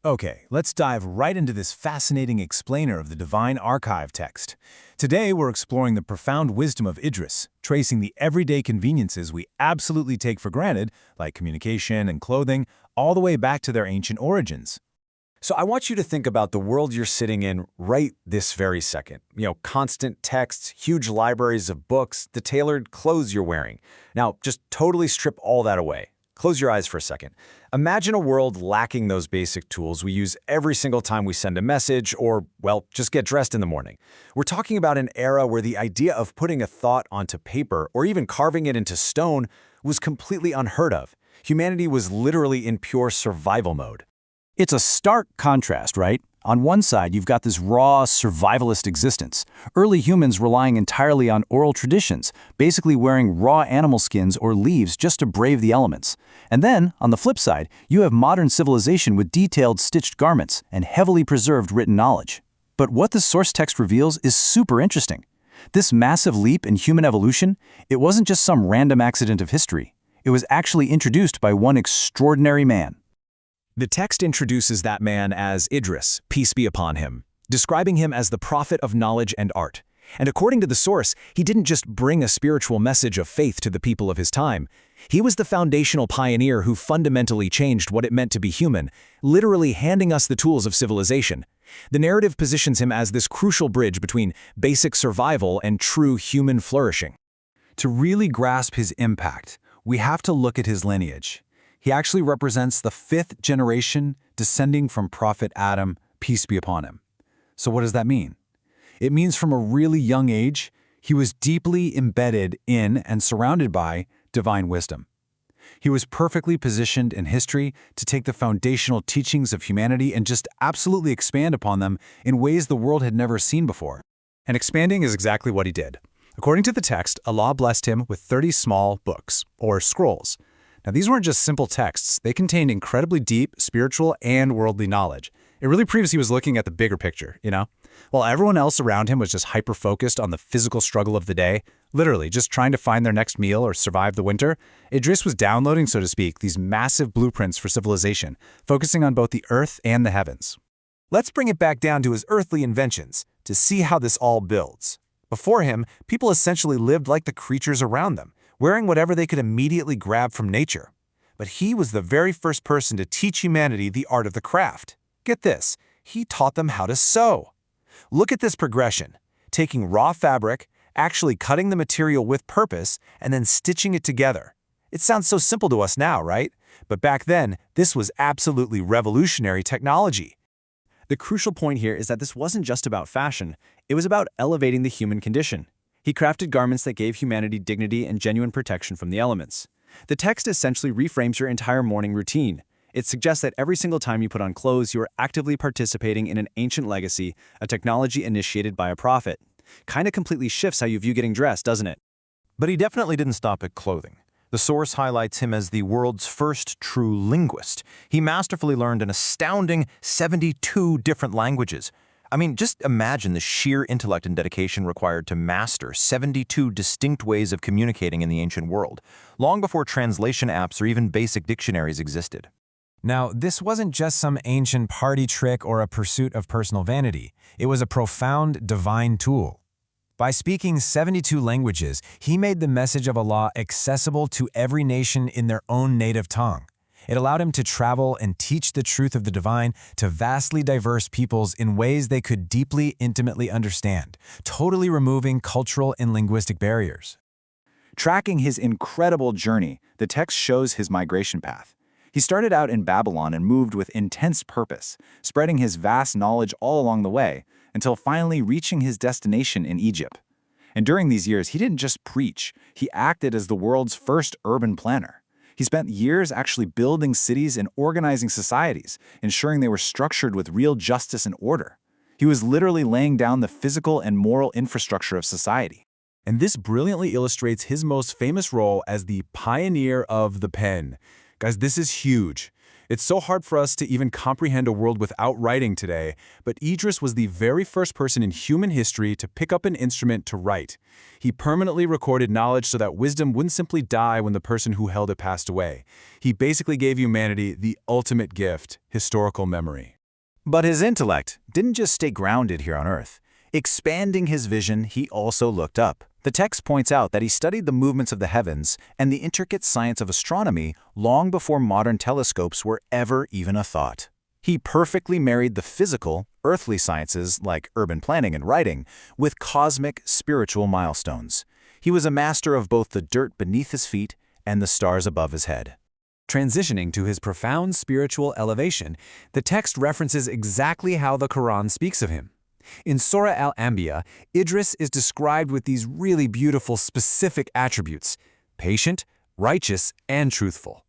Okay, let's dive right into this fascinating explainer of the divine archive text. Today, we're exploring the profound wisdom of Idris, tracing the everyday conveniences we absolutely take for granted, like communication and clothing, all the way back to their ancient origins. So I want you to think about the world you're sitting in right this very second. Constant texts, huge libraries of books, the tailored clothes you're wearing. Now, just totally strip all that away. Close your eyes for a second. Imagine a world lacking those basic tools we use every single time we send a message or, well, just get dressed in the morning. We're talking about an era where the idea of putting a thought onto paper or even carving it into stone was completely unheard of. Humanity was literally in pure survival mode. It's a stark contrast, right? On one side, you've got this raw, survivalist existence. Early humans relying entirely on oral traditions, basically wearing raw animal skins or leaves just to brave the elements. And then, on the flip side, you have modern civilization with detailed stitched garments and heavily preserved written knowledge. But what the source text reveals is super interesting. This massive leap in human evolution, it wasn't just some random accident of history. It was actually introduced by one extraordinary man. The text introduces that man as Idris, peace be upon him, describing him as the prophet of knowledge and art. And according to the source, he didn't just bring a spiritual message of faith to the people of his time. He was the foundational pioneer who fundamentally changed what it meant to be human, literally handing us the tools of civilization. The narrative positions him as this crucial bridge between basic survival and true human flourishing. To really grasp his impact, we have to look at his lineage. He actually represents the 5th generation descending from Prophet Adam, peace be upon him. So what does that mean? It means from a really young age, he was deeply embedded in and surrounded by divine wisdom. He was perfectly positioned in history to take the foundational teachings of humanity and just absolutely expand upon them in ways the world had never seen before. And expanding is exactly what he did. According to the text, Allah blessed him with 30 small books, or scrolls. Now, these weren't just simple texts. They contained incredibly deep spiritual and worldly knowledge. It really proves he was looking at the bigger picture, While everyone else around him was just hyper-focused on the physical struggle of the day, literally just trying to find their next meal or survive the winter, Idris was downloading, so to speak, these massive blueprints for civilization, focusing on both the earth and the heavens. Let's bring it back down to his earthly inventions to see how this all builds. Before him, people essentially lived like the creatures around them, wearing whatever they could immediately grab from nature. But he was the very first person to teach humanity the art of the craft. Get this, he taught them how to sew. Look at this progression, taking raw fabric, actually cutting the material with purpose, and then stitching it together. It sounds so simple to us now, right? But back then, this was absolutely revolutionary technology. The crucial point here is that this wasn't just about fashion, it was about elevating the human condition. He crafted garments that gave humanity dignity and genuine protection from the elements. The text essentially reframes your entire morning routine. It suggests that every single time you put on clothes, you are actively participating in an ancient legacy, a technology initiated by a prophet. Kinda completely shifts how you view getting dressed, doesn't it? But he definitely didn't stop at clothing. The source highlights him as the world's first true linguist. He masterfully learned an astounding 72 different languages. I mean, just imagine the sheer intellect and dedication required to master 72 distinct ways of communicating in the ancient world, long before translation apps or even basic dictionaries existed. Now, this wasn't just some ancient party trick or a pursuit of personal vanity. It was a profound divine tool. By speaking 72 languages, he made the message of Allah accessible to every nation in their own native tongue. It allowed him to travel and teach the truth of the divine to vastly diverse peoples in ways they could deeply, intimately understand, totally removing cultural and linguistic barriers. Tracking his incredible journey, the text shows his migration path. He started out in Babylon and moved with intense purpose, spreading his vast knowledge all along the way, until finally reaching his destination in Egypt. And during these years, he didn't just preach, he acted as the world's first urban planner. He spent years actually building cities and organizing societies, ensuring they were structured with real justice and order. He was literally laying down the physical and moral infrastructure of society. And this brilliantly illustrates his most famous role as the pioneer of the pen. Guys, this is huge. It's so hard for us to even comprehend a world without writing today, but Idris was the very first person in human history to pick up an instrument to write. He permanently recorded knowledge so that wisdom wouldn't simply die when the person who held it passed away. He basically gave humanity the ultimate gift, historical memory. But his intellect didn't just stay grounded here on Earth. Expanding his vision, he also looked up. The text points out that he studied the movements of the heavens and the intricate science of astronomy long before modern telescopes were ever even a thought. He perfectly married the physical, earthly sciences like urban planning and writing with cosmic, spiritual milestones. He was a master of both the dirt beneath his feet and the stars above his head. Transitioning to his profound spiritual elevation, the text references exactly how the Quran speaks of him. In Surah Al-Anbiya, Idris is described with these really beautiful specific attributes: patient, righteous, and truthful.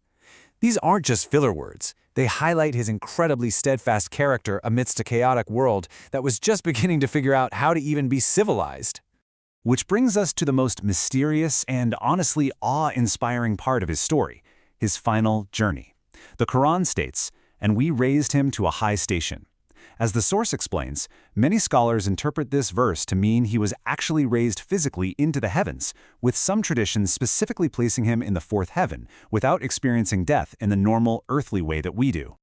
These aren't just filler words. They highlight his incredibly steadfast character amidst a chaotic world that was just beginning to figure out how to even be civilized. Which brings us to the most mysterious and honestly awe-inspiring part of his story, his final journey. The Quran states, "And we raised him to a high station." As the source explains, many scholars interpret this verse to mean he was actually raised physically into the heavens, with some traditions specifically placing him in the fourth heaven, without experiencing death in the normal earthly way that we do.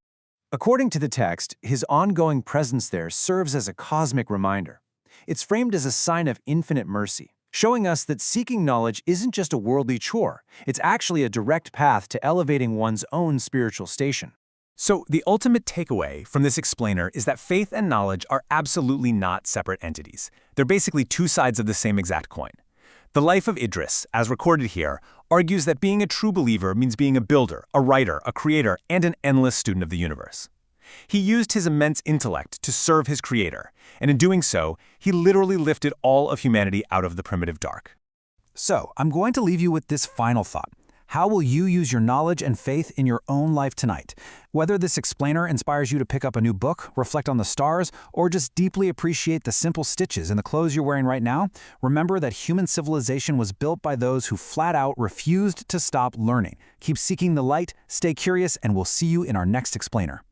According to the text, his ongoing presence there serves as a cosmic reminder. It's framed as a sign of infinite mercy, showing us that seeking knowledge isn't just a worldly chore, it's actually a direct path to elevating one's own spiritual station. So, the ultimate takeaway from this explainer is that faith and knowledge are absolutely not separate entities. They're basically two sides of the same exact coin. The life of Idris, as recorded here, argues that being a true believer means being a builder, a writer, a creator, and an endless student of the universe. He used his immense intellect to serve his creator, and in doing so, he literally lifted all of humanity out of the primitive dark. So, I'm going to leave you with this final thought. How will you use your knowledge and faith in your own life tonight? Whether this explainer inspires you to pick up a new book, reflect on the stars, or just deeply appreciate the simple stitches in the clothes you're wearing right now, remember that human civilization was built by those who flat out refused to stop learning. Keep seeking the light, stay curious, and we'll see you in our next explainer.